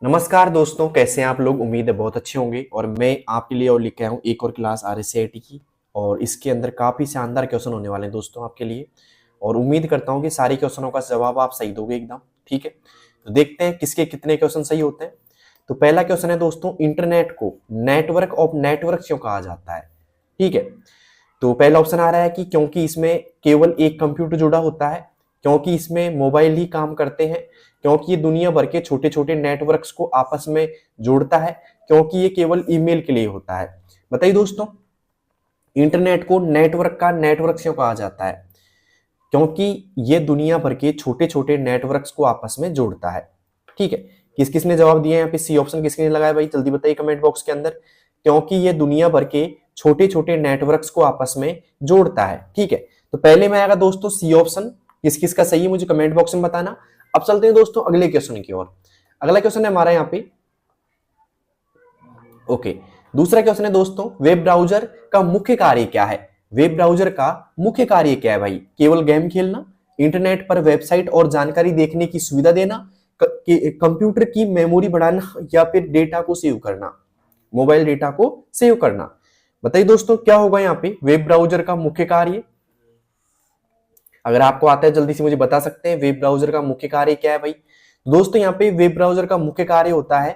नमस्कार दोस्तों, कैसे हैं आप लोग। उम्मीद है बहुत अच्छे होंगे। और मैं आपके लिए और लेके आया हूँ एक और क्लास RSCIT की। और इसके अंदर काफ़ी शानदार क्वेश्चन होने वाले हैं दोस्तों आपके लिए। और उम्मीद करता हूँ कि सारे क्वेश्चनों का जवाब आप सही दोगे एकदम। ठीक है, तो देखते हैं किसके कितने क्वेश्चन सही होते हैं। तो पहला क्वेश्चन है दोस्तों, इंटरनेट को नेटवर्क ऑफ नेटवर्क क्यों कहा जाता है। ठीक है, तो पहला ऑप्शन आ रहा है कि क्योंकि इसमें केवल एक कंप्यूटर जुड़ा होता है, क्योंकि इसमें मोबाइल ही काम करते हैं, क्योंकि ये दुनिया भर के छोटे छोटे नेटवर्क्स को आपस में जोड़ता है, क्योंकि ये केवल ईमेल के लिए होता है। बताइए दोस्तों, इंटरनेट को नेटवर्क का नेटवर्क क्यों कहा जाता है। क्योंकि ये दुनिया भर के छोटे छोटे नेटवर्क्स को आपस में जोड़ता है। ठीक है, किस किस ने जवाब दिया यहाँ पे, सी ऑप्शन किसने लगाया भाई, जल्दी बताइए कमेंट बॉक्स के अंदर। क्योंकि ये दुनिया भर के छोटे छोटे नेटवर्क्स को आपस में जोड़ता है। ठीक है, तो पहले में आएगा दोस्तों सी ऑप्शन। किस किस का सही है मुझे कमेंट बॉक्स में बताना। अब चलते हैं दोस्तों अगले क्वेश्चन की ओर। अगला क्वेश्चन है हमारा यहाँ पे, ओके, दूसरा क्वेश्चन है दोस्तों, वेब ब्राउजर का मुख्य कार्य क्या है। वेब ब्राउजर का मुख्य कार्य क्या है भाई। केवल गेम खेलना, इंटरनेट पर वेबसाइट और जानकारी देखने की सुविधा देना, कंप्यूटर की मेमोरी बढ़ाना, या फिर डेटा को सेव करना, मोबाइल डेटा को सेव करना। बताइए दोस्तों क्या होगा यहाँ पे वेब ब्राउजर का मुख्य कार्य। अगर आपको आता है जल्दी से मुझे बता सकते हैं वेब ब्राउजर का मुख्य कार्य क्या है भाई। दोस्तों यहाँ पे वेब ब्राउजर का मुख्य कार्य होता है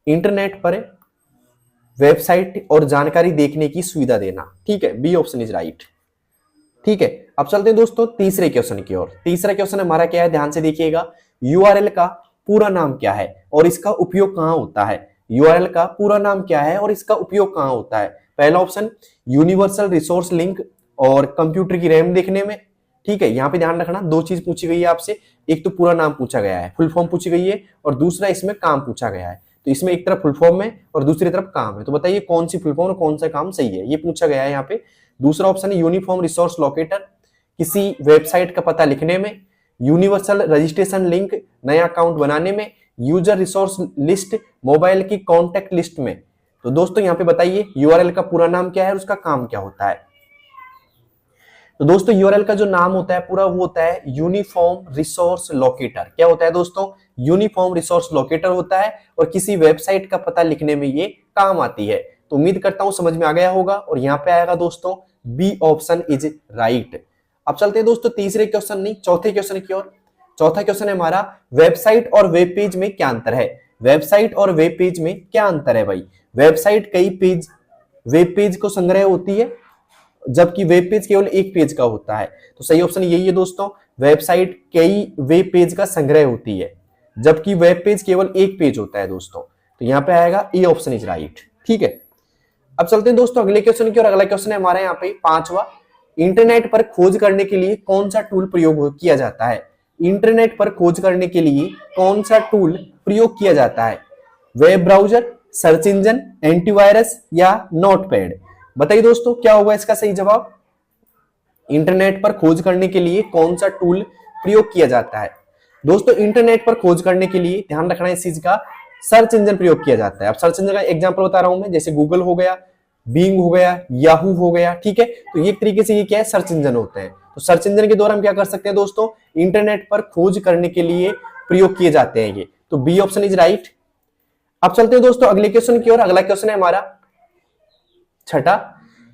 इंटरनेट पर वेबसाइट और जानकारी देखने की सुविधा देना। ठीक है, बी ऑप्शन इज राइट। ठीक है, अब चलते हैं दोस्तों तीसरे क्वेश्चन की ओर। तीसरा क्वेश्चन हमारा क्या है, ध्यान से देखिएगा। यूआरएल का पूरा नाम क्या है और इसका उपयोग कहां होता है। यूआरएल का पूरा नाम क्या है और इसका उपयोग कहां होता है। पहला ऑप्शन यूनिवर्सल रिसोर्स लिंक और कंप्यूटर की रैम देखने में। ठीक है, यहाँ पे ध्यान रखना, दो चीज पूछी गई है आपसे। एक तो पूरा नाम पूछा गया है, फुल फॉर्म पूछी गई है, और दूसरा इसमें काम पूछा गया है। तो इसमें एक तरफ फुल फॉर्म है और दूसरी तरफ काम है। तो बताइए कौन सी फुल फॉर्म और कौन सा काम सही है, ये पूछा गया है यहाँ पे। दूसरा ऑप्शन है यूनिफॉर्म रिसोर्स लोकेटर, किसी वेबसाइट का पता लिखने में। यूनिवर्सल रजिस्ट्रेशन लिंक, नया अकाउंट बनाने में। यूजर रिसोर्स लिस्ट, मोबाइल की कॉन्टेक्ट लिस्ट में। तो दोस्तों यहाँ पे बताइए यूआरएल का पूरा नाम क्या है और उसका काम क्या होता है। तो दोस्तों यूआरएल का जो नाम होता है पूरा वो होता है यूनिफॉर्म रिसोर्स लोकेटर। क्या होता है दोस्तों, यूनिफॉर्म रिसोर्स लोकेटर होता है, और किसी वेबसाइट का पता लिखने में ये काम आती है। तो उम्मीद करता हूं समझ में आ गया होगा, और यहाँ पे आएगा दोस्तों बी ऑप्शन इज राइट। अब चलते हैं दोस्तों तीसरे क्वेश्चन नहीं चौथे क्वेश्चन की ओर। चौथा क्वेश्चन है हमारा, वेबसाइट और वेब पेज में क्या अंतर है। वेबसाइट और वेब पेज में क्या अंतर है भाई। वेबसाइट कई पेज वेब पेज को संग्रह होती है, जबकि वेब पेज केवल एक पेज का होता है। तो सही ऑप्शन यही है दोस्तों, वेबसाइट कई वेब पेज का संग्रह होती है, जबकि वेब पेज केवल एक पेज होता है दोस्तों। तो यहाँ पे आएगा ए ऑप्शन इज राइट। ठीक है, अब चलते हैं दोस्तों अगले क्वेश्चन की। और अगला क्वेश्चन है हमारे यहाँ पे पांचवा, इंटरनेट पर खोज करने के लिए कौन सा टूल प्रयोग किया जाता है। इंटरनेट पर खोज करने के लिए कौन सा टूल प्रयोग किया जाता है। Web browser, search engine, antivirus, या नोटपैड। बताइए दोस्तों क्या होगा इसका सही जवाब। इंटरनेट पर खोज करने के लिए कौन सा टूल प्रयोग किया जाता है। दोस्तों इंटरनेट पर खोज करने के लिए ध्यान रखना इस चीज का, सर्च इंजन प्रयोग किया जाता है। अब सर्च इंजन का एग्जांपल बता रहा हूं मैं, जैसे गूगल हो गया, बिंग हो गया, याहू हो गया। ठीक है, तो ये एक तरीके से ये क्या है, सर्च इंजन होते हैं। तो सर्च इंजन के द्वारा हम क्या कर सकते हैं दोस्तों, इंटरनेट पर खोज करने के लिए प्रयोग किए जाते हैं ये। तो बी ऑप्शन इज राइट। अब चलते हैं दोस्तों अगले क्वेश्चन की ओर। अगला क्वेश्चन है हमारा छठा,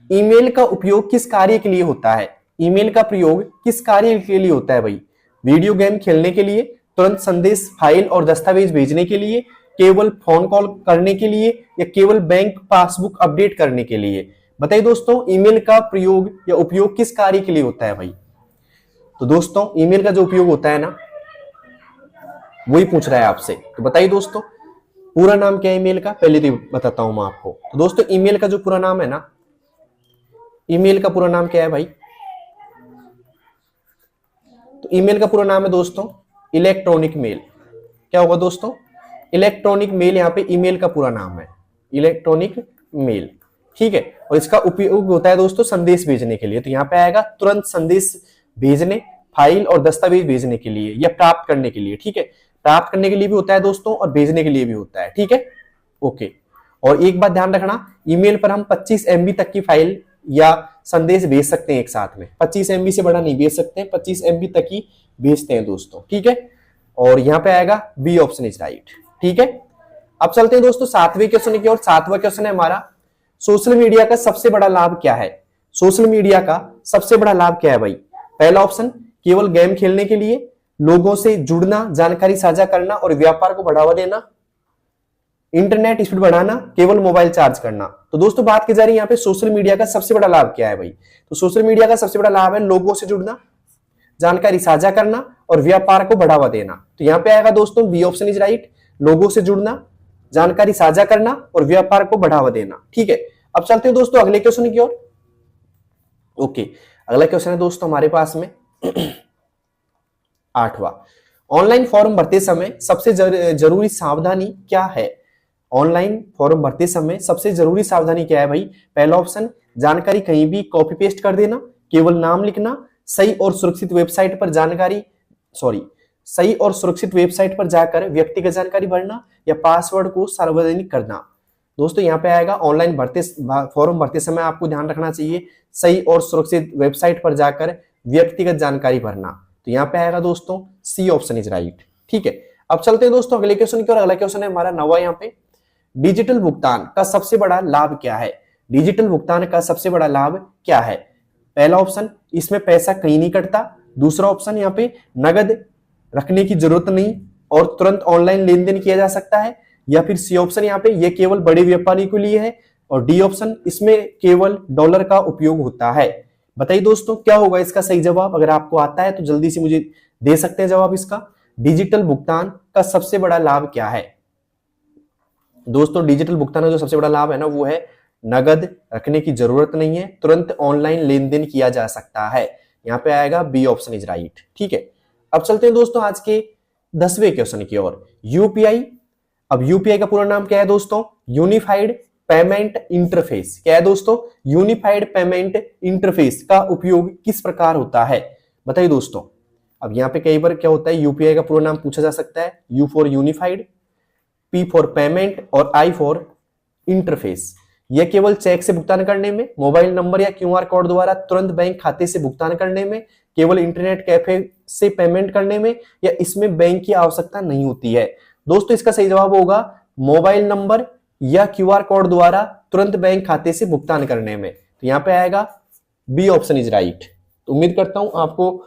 ईमेल का उपयोग किस कार्य के लिए होता है। ईमेल का प्रयोग किस कार्य के लिए होता है भाई। वीडियो गेम खेलने के लिए, तुरंत संदेश, फाइल और दस्तावेज भेजने के लिए, केवल फोन कॉल करने के लिए, या केवल बैंक पासबुक अपडेट करने के लिए। बताइए दोस्तों ईमेल का प्रयोग या उपयोग किस कार्य के लिए होता है भाई। तो दोस्तों ईमेल का जो उपयोग होता है ना, वही पूछ रहा है आपसे। तो बताइए दोस्तों पूरा नाम क्या है ईमेल का, पहले तो बताता हूं मैं आपको। तो दोस्तों ईमेल का जो पूरा नाम है ना, ईमेल का पूरा नाम क्या है भाई। तो ईमेल का पूरा नाम है दोस्तों इलेक्ट्रॉनिक मेल। क्या होगा दोस्तों, इलेक्ट्रॉनिक मेल यहाँ पे ईमेल का पूरा नाम है, इलेक्ट्रॉनिक मेल। ठीक है, और इसका उपयोग होता है दोस्तों संदेश भेजने के लिए। तो यहाँ पे आएगा तुरंत संदेश भेजने, फाइल और दस्तावेज भेजने के लिए, या प्राप्त करने के लिए। ठीक है, प्राप्त करने के लिए भी होता है दोस्तों और भेजने के लिए भी होता है। ठीक है, ओके। और एक बात ध्यान रखना, ईमेल पर हम 25 MB तक की फाइल या संदेश भेज सकते हैं एक साथ में। 25 MB से बड़ा नहीं भेज सकते, 25 MB तक ही भेजते हैं दोस्तों। ठीक है, और यहाँ पे आएगा बी ऑप्शन इज राइट। ठीक है। अब चलते हैं दोस्तों सातवें क्वेश्चन की ओर। सातवां क्वेश्चन है हमारा, सोशल मीडिया का सबसे बड़ा लाभ क्या है? सोशल मीडिया का सबसे बड़ा लाभ क्या है भाई? पहला ऑप्शन, केवल गेम खेलने के लिए, लोगों से जुड़ना, जानकारी साझा करना और व्यापार को बढ़ावा देना, इंटरनेट स्पीड बढ़ाना, केवल मोबाइल चार्ज करना। तो दोस्तों बात की जा रही है यहाँ पे सोशल मीडिया का सबसे बड़ा लाभ क्या है भाई? तो सोशल मीडिया का सबसे बड़ा लाभ है लोगों से जुड़ना, जानकारी साझा करना और व्यापार को बढ़ावा देना। तो यहाँ पे आएगा दोस्तों बी ऑप्शन इज राइट, लोगों से जुड़ना, जानकारी साझा करना और व्यापार को बढ़ावा देना। ठीक है, अब चलते हैं दोस्तों अगले क्वेश्चन की ओर। ओके, अगला क्वेश्चन है दोस्तों हमारे पास में 8वां, ऑनलाइन फॉर्म भरते समय सबसे जरूरी सावधानी क्या है? ऑनलाइन फॉर्म भरते समय सबसे जरूरी सावधानी क्या है भाई? पहला ऑप्शन, जानकारी कहीं भी कॉपी पेस्ट कर देना, केवल नाम लिखना, सही और सुरक्षित वेबसाइट पर जाकर व्यक्तिगत जानकारी भरना या पासवर्ड को सार्वजनिक करना। दोस्तों यहाँ पे आएगा ऑनलाइन फॉर्म भरते समय आपको ध्यान रखना चाहिए सही और सुरक्षित वेबसाइट पर जाकर व्यक्तिगत जानकारी भरना। तो यहाँ पे आएगा दोस्तों सी ऑप्शन इज राइट। ठीक है, अब चलते हैं दोस्तों अगले क्वेश्चन की ओर। अगला क्वेश्चन है हमारा 9वां यहाँ पे, डिजिटल भुगतान का सबसे बड़ा लाभ क्या है? डिजिटल भुगतान का सबसे बड़ा लाभ क्या है? पहला ऑप्शन, इसमें पैसा कहीं नहीं कटता। दूसरा ऑप्शन, यहाँ पे नगद रखने की जरूरत नहीं और तुरंत ऑनलाइन लेन देन किया जा सकता है। या फिर सी ऑप्शन, यहाँ पे ये केवल बड़े व्यापारी के लिए है। और डी ऑप्शन, इसमें केवल डॉलर का उपयोग होता है। बताइए दोस्तों क्या होगा इसका सही जवाब? अगर आपको आता है तो जल्दी से मुझे दे सकते हैं जवाब इसका। डिजिटल भुगतान का सबसे बड़ा लाभ क्या है? दोस्तों डिजिटल भुगतान का जो सबसे बड़ा लाभ है ना वो है नगद रखने की जरूरत नहीं है, तुरंत ऑनलाइन लेन देन किया जा सकता है। यहाँ पे आएगा बी ऑप्शन इज राइट। ठीक है, अब चलते हैं दोस्तों आज के 10वें क्वेश्चन की ओर। यूपीआई, अब यूपीआई का पूरा नाम क्या है दोस्तों? Unified payment interface. क्या है दोस्तों? यूनिफाइड पेमेंट इंटरफेस का उपयोग किस प्रकार होता है? बताइए दोस्तों। अब यहाँ पे कई बार क्या होता है, यूपीआई का पूरा नाम पूछा जा सकता है। You for unified, P for payment और आई फॉर इंटरफेस। यह केवल चेक से भुगतान करने में, मोबाइल नंबर या क्यूआर कोड द्वारा तुरंत बैंक खाते से भुगतान करने में, केवल इंटरनेट कैफे से पेमेंट करने में, या इसमें बैंक की आवश्यकता नहीं होती है? दोस्तों इसका सही जवाब होगा मोबाइल नंबर या क्यूआर कोड द्वारा तुरंत बैंक खाते से भुगतान करने में। तो यहां पे आएगा बी ऑप्शन इज राइट। तो उम्मीद करता हूं आपको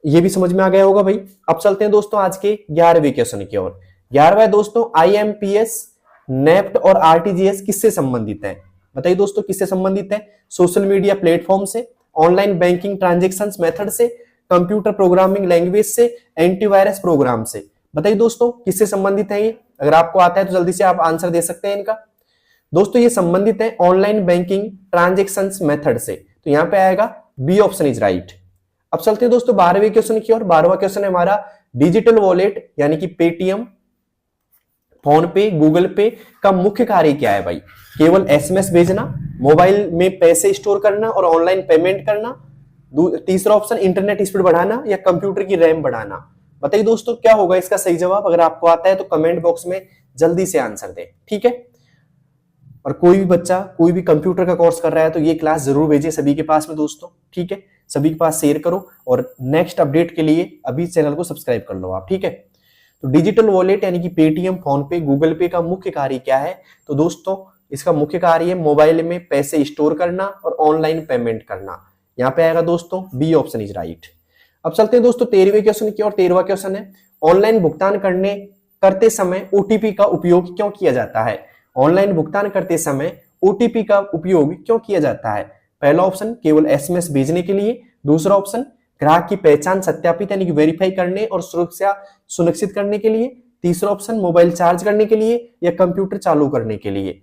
ये भी समझ में आ गया होगा भाई। अब चलते हैं दोस्तों आज के 11वें क्वेश्चन की ओर। 11वां दोस्तों, आईएमपीएस, नेफ्ट और आरटीजीएस किससे संबंधित है? बताइए दोस्तों किससे संबंधित है? सोशल मीडिया प्लेटफॉर्म से, ऑनलाइन बैंकिंग ट्रांजैक्शंस मेथड से, कंप्यूटर प्रोग्रामिंग लैंग्वेज से, एंटीवायरस प्रोग्राम से। बताइए दोस्तों किससे संबंधित है ये? अगर आपको आता है तो जल्दी से आप आंसर दे सकते हैं इनका। दोस्तों ये संबंधित है ऑनलाइन बैंकिंग ट्रांजैक्शंस मेथड से। तो यहां पे आएगा बी ऑप्शन इज राइट। अब चलते हैं दोस्तों 12वें क्वेश्चन की ओर। 12वां क्वेश्चन है हमारा, डिजिटल वॉलेट यानी कि पेटीएम, फोन पे, गूगल पे का मुख्य कार्य क्या है भाई? केवल एसएमएस भेजना, मोबाइल में पैसे स्टोर करना और ऑनलाइन पेमेंट करना। तीसरा ऑप्शन, इंटरनेट स्पीड बढ़ाना या कंप्यूटर की रैम बढ़ाना। बताइए दोस्तों क्या होगा इसका सही जवाब? अगर आपको आता है तो कमेंट बॉक्स में जल्दी से आंसर दें। ठीक है, और कोई भी बच्चा कोई भी कंप्यूटर का कोर्स कर रहा है तो ये क्लास जरूर भेजिए सभी के पास में दोस्तों। ठीक है, सभी के पास शेयर करो और नेक्स्ट अपडेट के लिए अभी चैनल को सब्सक्राइब कर लो आप। ठीक है, तो डिजिटल वॉलेट यानी कि पेटीएम, फोन पे, गूगल पे का मुख्य कार्य क्या है? तो दोस्तों इसका मुख्य कार्य है मोबाइल में पैसे स्टोर करना और ऑनलाइन पेमेंट करना। यहाँ पे आएगा दोस्तों बी ऑप्शन इज राइट। अब चलते हैं दोस्तों 13वें क्वेश्चन की ओर। 13वां क्वेश्चन है, ऑनलाइन भुगतान करते समय ओटीपी का उपयोग क्यों किया जाता है? ऑनलाइन भुगतान करते समय ओटीपी का उपयोग क्यों किया जाता है? पहला ऑप्शन, केवल एसएमएस भेजने के लिए। दूसरा ऑप्शन, ग्राहक की पहचान सत्यापित यानी कि वेरीफाई करने और सुरक्षा सुनिश्चित करने के लिए। तीसरा ऑप्शन, मोबाइल चार्ज करने के लिए या कंप्यूटर चालू करने के लिए।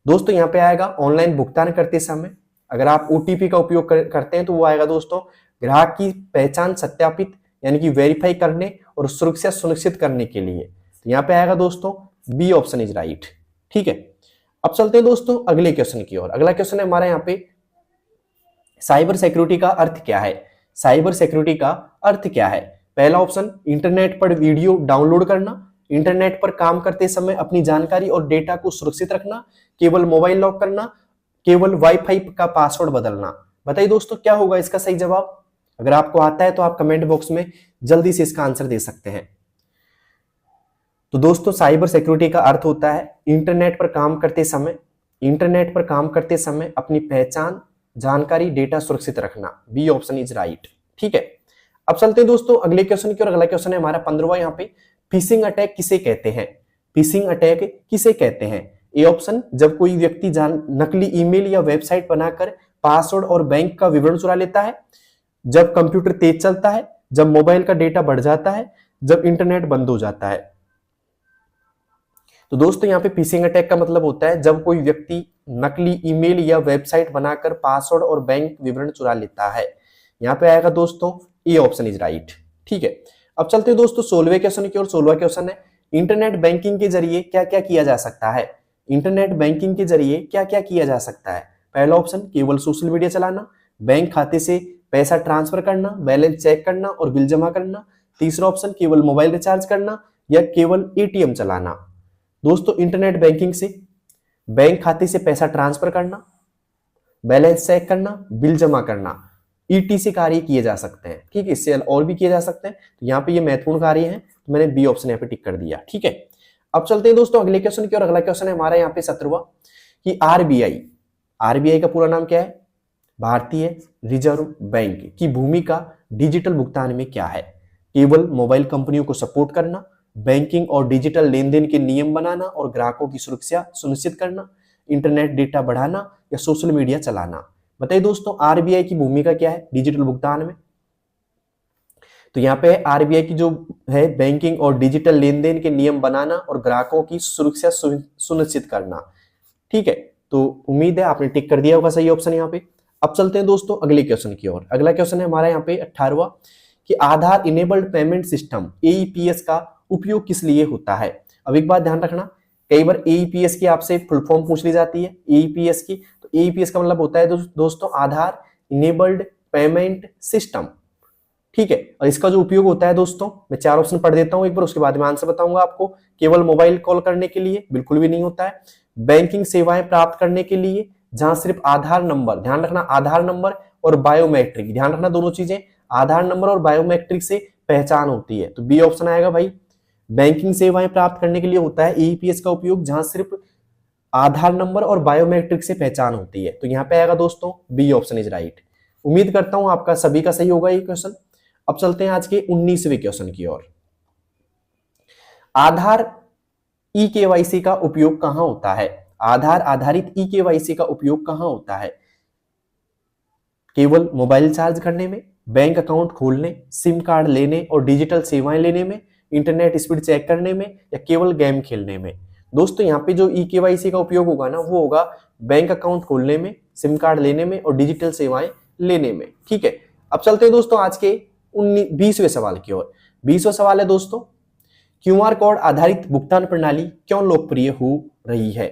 दोस्तों यहाँ पे आएगा ऑनलाइन भुगतान करते समय अगर आप ओटीपी का उपयोग करते हैं तो वो आएगा दोस्तों ग्राहक की पहचान सत्यापित यानी कि वेरीफाई करने और सुरक्षा सुनिश्चित करने के लिए। तो यहाँ पे आएगा दोस्तों बी ऑप्शन इज राइट। ठीक है, अब चलते हैं दोस्तों अगले क्वेश्चन की ओर। अगला क्वेश्चन है हमारा यहाँ पे, साइबर सिक्योरिटी का अर्थ क्या है? साइबर सिक्योरिटी का अर्थ क्या है? पहला ऑप्शन, इंटरनेट पर वीडियो डाउनलोड करना, इंटरनेट पर काम करते समय अपनी जानकारी और डेटा को सुरक्षित रखना, केवल मोबाइल लॉक करना, केवल वाईफाई का पासवर्ड बदलना। बताइए दोस्तों क्या होगा इसका सही जवाब? अगर आपको आता है तो आप कमेंट बॉक्स में जल्दी से इसका आंसर दे सकते हैं। तो दोस्तों साइबर सिक्योरिटी का अर्थ होता है इंटरनेट पर काम करते समय अपनी पहचान, जानकारी, डेटा सुरक्षित रखना। B option is right. ठीक है, अब चलते हैं दोस्तों अगले क्वेश्चन की ओर। अगला क्वेश्चन है हमारा 15वां यहाँ पे, फिशिंग अटैक किसे कहते हैं? फिशिंग अटैक किसे कहते हैं? ए ऑप्शन, जब कोई व्यक्ति नकली ईमेल या वेबसाइट बनाकर पासवर्ड और बैंक का विवरण चुरा लेता है, जब कंप्यूटर तेज चलता है, जब मोबाइल का डेटा बढ़ जाता है, जब इंटरनेट बंद हो जाता है। तो दोस्तों यहाँ पे फिशिंग अटैक का मतलब होता है जब कोई व्यक्ति नकली ईमेल या वेबसाइट बनाकर पासवर्ड और बैंक विवरण चुरा लेता है। यहाँ पे आएगा दोस्तों ए ऑप्शन इज राइट। ठीक है, अब चलते हैं दोस्तों 16वें क्वेश्चन की ओर। 16वां क्वेश्चन है, इंटरनेट बैंकिंग के जरिए क्या क्या किया जा सकता है? इंटरनेट बैंकिंग के जरिए क्या क्या किया जा सकता है? पहला ऑप्शन, केवल सोशल मीडिया चलाना, बैंक खाते से पैसा ट्रांसफर करना, बैलेंस चेक करना और बिल जमा करना। तीसरा ऑप्शन, केवल मोबाइल रिचार्ज करना या केवल एटीएम चलाना। दोस्तों इंटरनेट बैंकिंग से बैंक खाते से पैसा ट्रांसफर करना, बैलेंस चेक करना, बिल जमा करना, ईटीसी कार्य किए जा सकते हैं। ठीक है, इससे और भी किए जा सकते हैं। तो यहाँ पे ये महत्वपूर्ण कार्य है, तो मैंने बी ऑप्शन यहाँ पे टिक कर दिया। ठीक है, अब चलते हैं दोस्तों अगले क्वेश्चन की ओर। अगला क्वेश्चन है हमारा यहाँ पे 17वां कि आरबीआई का पूरा नाम क्या है? भारतीय रिजर्व बैंक की भूमिका डिजिटल भुगतान में क्या है? केवल मोबाइल कंपनियों को सपोर्ट करना, बैंकिंग और डिजिटल लेन देन के नियम बनाना और ग्राहकों की सुरक्षा सुनिश्चित करना, इंटरनेट डेटा बढ़ाना या सोशल मीडिया चलाना। बताइए दोस्तों आरबीआई की भूमिका क्या है डिजिटल भुगतान में? तो यहाँ पे आरबीआई की जो है बैंकिंग और डिजिटल लेन देन के नियम बनाना और ग्राहकों की सुरक्षा सुनिश्चित करना। ठीक है, तो उम्मीद है आपने टिक कर दिया होगा सही ऑप्शन यहाँ पे। अब चलते हैं दोस्तों अगले क्वेश्चन की ओर। अगला क्वेश्चन है हमारा यहाँ पे 18वां कि आधार इनेबल्ड पेमेंट सिस्टम एईपीएस का उपयोग किस लिए होता है? अब एक बात ध्यान रखना, कई बार एईपीएस की आपसे फुल फॉर्म पूछ ली जाती है एईपीएस की। तो एईपीएस का मतलब होता है दोस्तों आधार इनेबल्ड पेमेंट सिस्टम। ठीक है, और इसका जो उपयोग होता है दोस्तों, मैं 4 ऑप्शन पढ़ देता हूं एक बार, उसके बाद में आंसर बताऊंगा आपको। केवल मोबाइल कॉल करने के लिए, बिल्कुल भी नहीं होता है। बैंकिंग सेवाएं प्राप्त करने के लिए, जहां सिर्फ आधार नंबर, ध्यान रखना आधार नंबर और बायोमेट्रिक, ध्यान रखना दोनों चीजें, आधार नंबर और बायोमेट्रिक से पहचान होती है। तो बी ऑप्शन आएगा भाई, बैंकिंग सेवाएं प्राप्त करने के लिए होता है एईपीएस का उपयोग, जहां सिर्फ आधार नंबर और बायोमेट्रिक से पहचान होती है। तो यहाँ पे आएगा दोस्तों बी ऑप्शन इज राइट। उम्मीद करता हूं आपका सभी का सही होगा ये क्वेश्चन। अब चलते हैं आज के 19वें क्वेश्चन की ओर। आधार ई केवाईसी का उपयोग कहां होता है? आधार आधारित ई केवाईसी का उपयोग कहां होता है? केवल मोबाइल चार्ज करने में, बैंक अकाउंट खोलने, सिम कार्ड लेने और डिजिटल सेवाएं लेने में, इंटरनेट स्पीड चेक करने में या केवल गेम खेलने में। दोस्तों यहाँ पे जो ई केवाईसी का उपयोग होगा ना, वो होगा बैंक अकाउंट खोलने में, सिम कार्ड लेने में और डिजिटल सेवाएं लेने में। ठीक है, अब चलते हैं दोस्तों आज के 20वें सवाल की ओर। 20वां सवाल है दोस्तों, क्यूआर कोड आधारित भुगतान प्रणाली क्यों लोकप्रिय हो रही है?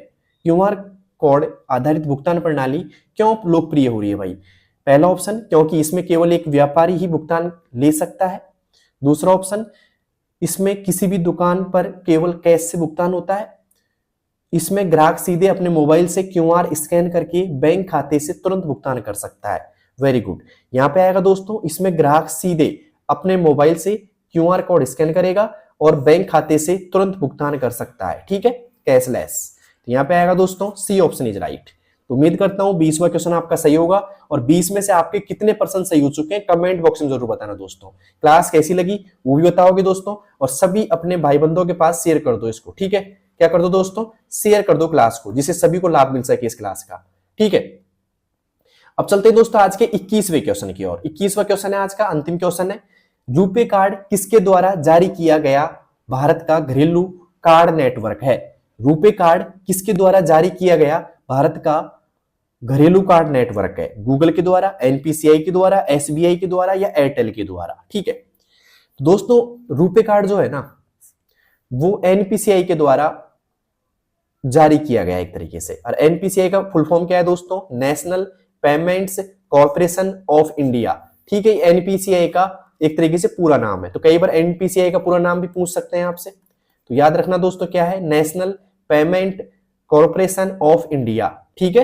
क्यूआर कोड आधारित भुगतान प्रणाली क्यों लोकप्रिय हो रही है भाई? पहला ऑप्शन, क्योंकि इसमें केवल एक व्यापारी ही भुगतान ले सकता है। दूसरा ऑप्शन, इसमें किसी भी दुकान पर केवल कैश से भुगतान होता है। इसमें ग्राहक सीधे अपने मोबाइल से क्यूआर स्कैन करके बैंक खाते से तुरंत भुगतान कर सकता है। वेरी गुड, यहाँ पे आएगा दोस्तों, इसमें ग्राहक सीधे अपने मोबाइल से क्यूआर कोड स्कैन करेगा और बैंक खाते से तुरंत भुगतान कर सकता है। ठीक है, कैशलेस। तो यहाँ पे आएगा दोस्तों सी ऑप्शन इज राइट। तो उम्मीद करता हूं 20वां क्वेश्चन आपका सही होगा। और 20 में से आपके कितने परसेंट सही हो चुके हैं कमेंट बॉक्स में जरूर बताना दोस्तों। क्लास कैसी लगी वो भी बताओगे दोस्तों, और सभी अपने भाई बंधुओं के पास शेयर कर दो इसको। ठीक है, क्या कर दो दोस्तों, शेयर कर दो क्लास को, जिससे सभी को लाभ मिल सके इस क्लास का। ठीक है, अब चलते हैं दोस्तों आज के 21वें क्वेश्चन की ओर। 21वां क्वेश्चन है आज का, अंतिम क्वेश्चन है, रुपे कार्ड किसके द्वारा जारी किया गया भारत का घरेलू कार्ड नेटवर्क है? रुपे कार्ड किसके द्वारा जारी किया गया भारत का घरेलू कार्ड नेटवर्क है? गूगल के द्वारा, एनपीसीआई के द्वारा, एसबीआई के द्वारा या एयरटेल के द्वारा? ठीक है, तो दोस्तों रुपे कार्ड जो है ना, वो एनपीसीआई के द्वारा जारी किया गया एक तरीके से। और एनपीसीआई का फुल फॉर्म क्या है दोस्तों? National payments corporation of India. ठीक है, एनपीसीआई का एक तरीके से पूरा नाम है। तो कई बार एनपीसीआई का पूरा नाम भी पूछ सकते हैं आपसे, तो याद रखना दोस्तों क्या है, national payment corporation of India. ठीक है,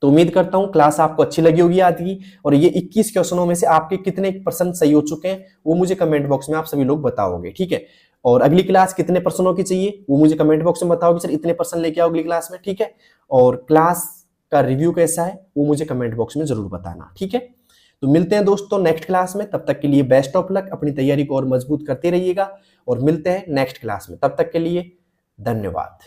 तो उम्मीद करता हूं क्लास आपको अच्छी लगी होगी आज की, और ये 21 क्वेश्चनों में से आपके कितने % सही हो चुके हैं वो मुझे कमेंट बॉक्स में आप सभी लोग बताओगे। ठीक है, और अगली क्लास कितने पर्सनों की चाहिए वो मुझे कमेंट बॉक्स में बताओ कि सर इतने पर्सन लेके आओ अगली क्लास में, ठीक है। और क्लास का रिव्यू कैसा है वो मुझे कमेंट बॉक्स में जरूर बताना, ठीक है। तो मिलते हैं दोस्तों नेक्स्ट क्लास में, तब तक के लिए बेस्ट ऑफ लक, अपनी तैयारी को और मजबूत करते रहिएगा और मिलते हैं नेक्स्ट क्लास में, तब तक के लिए धन्यवाद।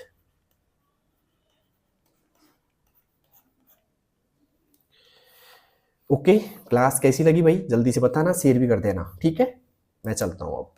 ओके, क्लास कैसी लगी भाई जल्दी से बताना, शेयर भी कर देना, ठीक है। मैं चलता हूं अब।